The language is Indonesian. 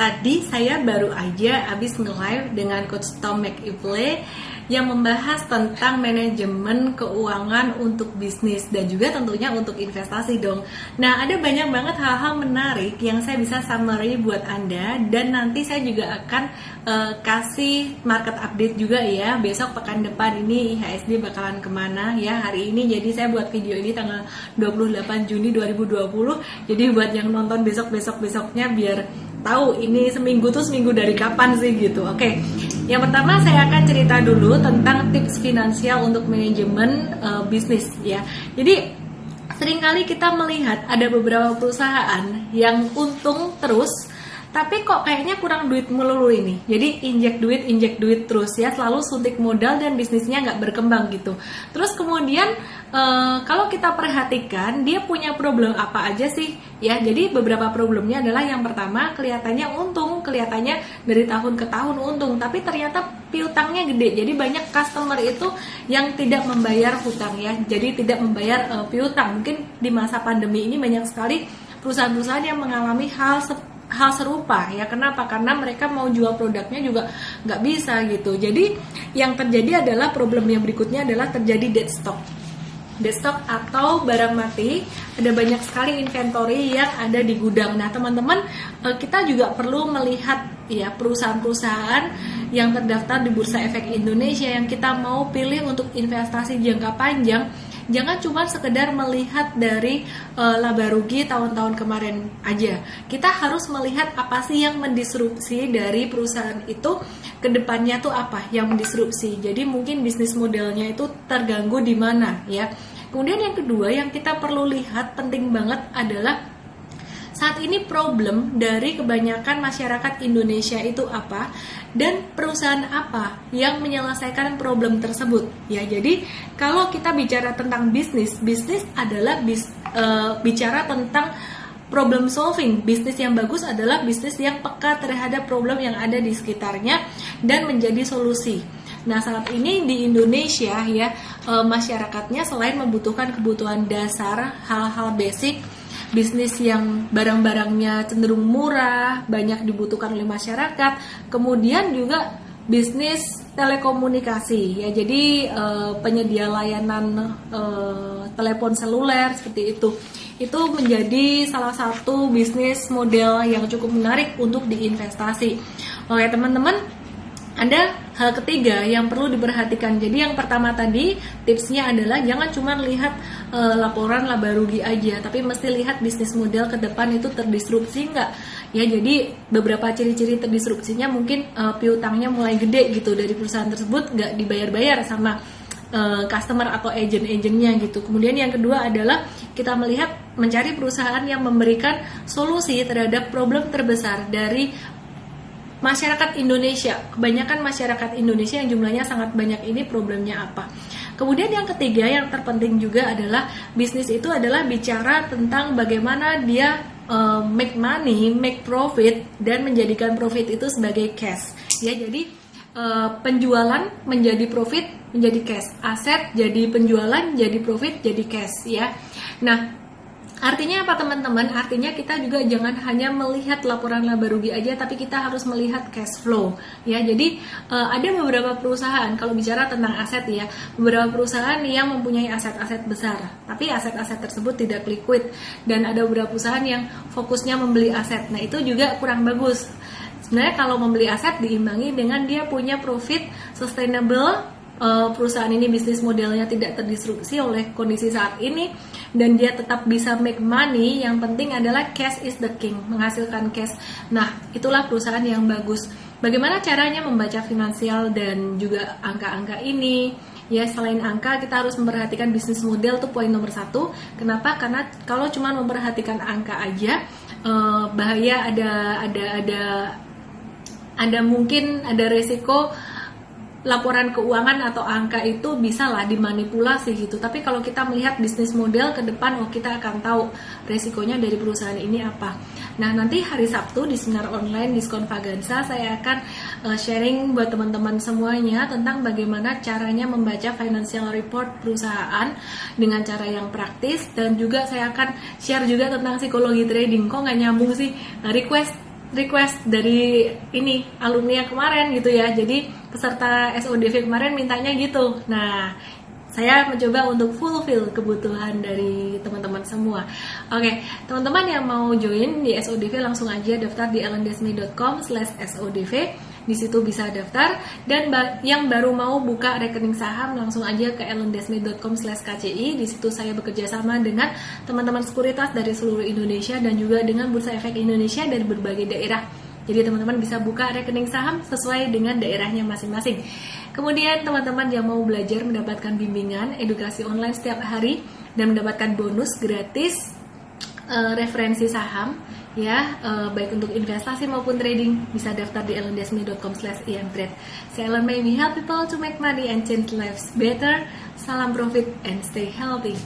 Tadi saya baru aja habis nge-live dengan Coach Tom McEvilley yang membahas tentang manajemen keuangan untuk bisnis dan juga tentunya untuk investasi dong. Nah, ada banyak banget hal-hal menarik yang saya bisa summary buat Anda, dan nanti saya juga akan kasih market update juga ya. Besok pekan depan ini IHSG bakalan kemana ya hari ini. Jadi saya buat video ini tanggal 28 Juni 2020. Jadi buat yang nonton besoknya biar tahu ini seminggu dari kapan sih gitu. Oke. Yang pertama saya akan cerita dulu tentang tips finansial untuk manajemen bisnis ya. Jadi seringkali kita melihat ada beberapa perusahaan yang untung terus, tapi kok kayaknya kurang duit melulu ini. Jadi injek duit terus ya, selalu suntik modal dan bisnisnya nggak berkembang gitu. Terus kemudian kalau kita perhatikan dia punya problem apa aja sih ya. Jadi beberapa problemnya adalah yang pertama, kelihatannya untung, kelihatannya dari tahun ke tahun untung, tapi ternyata piutangnya gede. Jadi banyak customer itu yang tidak membayar hutang ya. Jadi tidak membayar piutang. Mungkin di masa pandemi ini banyak sekali perusahaan-perusahaan yang mengalami hal serupa ya. Kenapa? Karena mereka mau jual produknya juga nggak bisa gitu. Jadi yang terjadi adalah problem yang berikutnya adalah terjadi dead stock atau barang mati. Ada banyak sekali inventory yang ada di gudang. Nah teman-teman, kita juga perlu melihat ya perusahaan-perusahaan yang terdaftar di Bursa Efek Indonesia yang kita mau pilih untuk investasi jangka panjang. Jangan cuma sekedar melihat dari laba rugi tahun-tahun kemarin aja. Kita harus melihat apa sih yang mendisrupsi dari perusahaan itu ke depannya tuh apa yang mendisrupsi. Jadi mungkin bisnis modelnya itu terganggu di mana ya. Kemudian yang kedua yang kita perlu lihat penting banget adalah saat ini problem dari kebanyakan masyarakat Indonesia itu apa, dan perusahaan apa yang menyelesaikan problem tersebut ya. Jadi kalau kita bicara tentang bisnis adalah bicara tentang problem solving. Bisnis yang bagus adalah bisnis yang peka terhadap problem yang ada di sekitarnya dan menjadi solusi. Nah saat ini di Indonesia ya masyarakatnya selain membutuhkan kebutuhan dasar, hal-hal basic, bisnis yang barang-barangnya cenderung murah, banyak dibutuhkan oleh masyarakat, kemudian juga bisnis telekomunikasi ya. Jadi penyedia layanan telepon seluler seperti itu menjadi salah satu bisnis model yang cukup menarik untuk diinvestasi. Oke teman-teman, ada hal ketiga yang perlu diperhatikan. Jadi yang pertama tadi tipsnya adalah jangan cuma lihat laporan laba rugi aja, tapi mesti lihat bisnis model ke depan itu terdisrupsi enggak ya. Jadi beberapa ciri-ciri terdisrupsinya mungkin piutangnya mulai gede gitu dari perusahaan tersebut, nggak dibayar-bayar sama customer atau agent-agentnya gitu. Kemudian yang kedua adalah kita mencari perusahaan yang memberikan solusi terhadap problem terbesar dari masyarakat Indonesia. Kebanyakan masyarakat Indonesia yang jumlahnya sangat banyak ini problemnya apa. Kemudian yang ketiga yang terpenting juga adalah bisnis itu adalah bicara tentang bagaimana dia make money, make profit, dan menjadikan profit itu sebagai cash ya. Jadi penjualan menjadi profit menjadi cash, aset jadi penjualan jadi profit jadi cash ya. Nah artinya apa teman-teman? Artinya kita juga jangan hanya melihat laporan laba rugi aja, tapi kita harus melihat cash flow ya. Jadi ada beberapa perusahaan, kalau bicara tentang aset ya, beberapa perusahaan yang mempunyai aset-aset besar, tapi aset-aset tersebut tidak liquid, dan ada beberapa perusahaan yang fokusnya membeli aset. Nah itu juga kurang bagus. Sebenarnya kalau membeli aset diimbangi dengan dia punya profit sustainable, perusahaan ini bisnis modelnya tidak terdisrupsi oleh kondisi saat ini, dan dia tetap bisa make money. Yang penting adalah cash is the king, menghasilkan cash. Nah itulah perusahaan yang bagus. Bagaimana caranya membaca finansial dan juga angka-angka ini ya? Selain angka, kita harus memperhatikan bisnis model, itu poin nomor 1. Kenapa? Karena kalau cuma memperhatikan angka aja bahaya, ada mungkin ada resiko laporan keuangan atau angka itu bisa lah dimanipulasi gitu. Tapi kalau kita melihat bisnis model ke depan, kita akan tahu resikonya dari perusahaan ini apa. Nah nanti hari Sabtu di seminar online Diskon Vagansa saya akan sharing buat teman-teman semuanya tentang bagaimana caranya membaca financial report perusahaan dengan cara yang praktis, dan juga saya akan share juga tentang psikologi trading. Kok nggak nyambung sih? Request request dari ini alumni yang kemarin gitu ya. Jadi peserta SODV kemarin mintanya gitu. Nah, saya mencoba untuk fulfill kebutuhan dari teman-teman semua. Oke, teman-teman yang mau join di SODV langsung aja daftar di ellendesmi.com/SODV. Di situ bisa daftar. Dan yang baru mau buka rekening saham langsung aja ke ellendesmi.com/KCI. Di situ saya bekerja sama dengan teman-teman sekuritas dari seluruh Indonesia dan juga dengan Bursa Efek Indonesia dari berbagai daerah. Jadi teman-teman bisa buka rekening saham sesuai dengan daerahnya masing-masing. Kemudian teman-teman yang mau belajar mendapatkan bimbingan edukasi online setiap hari dan mendapatkan bonus gratis referensi saham ya, baik untuk investasi maupun trading, bisa daftar di ellendesmi.com/iamtrade. Saya Ellen May, we help people to make money and change lives better. Salam profit and stay healthy.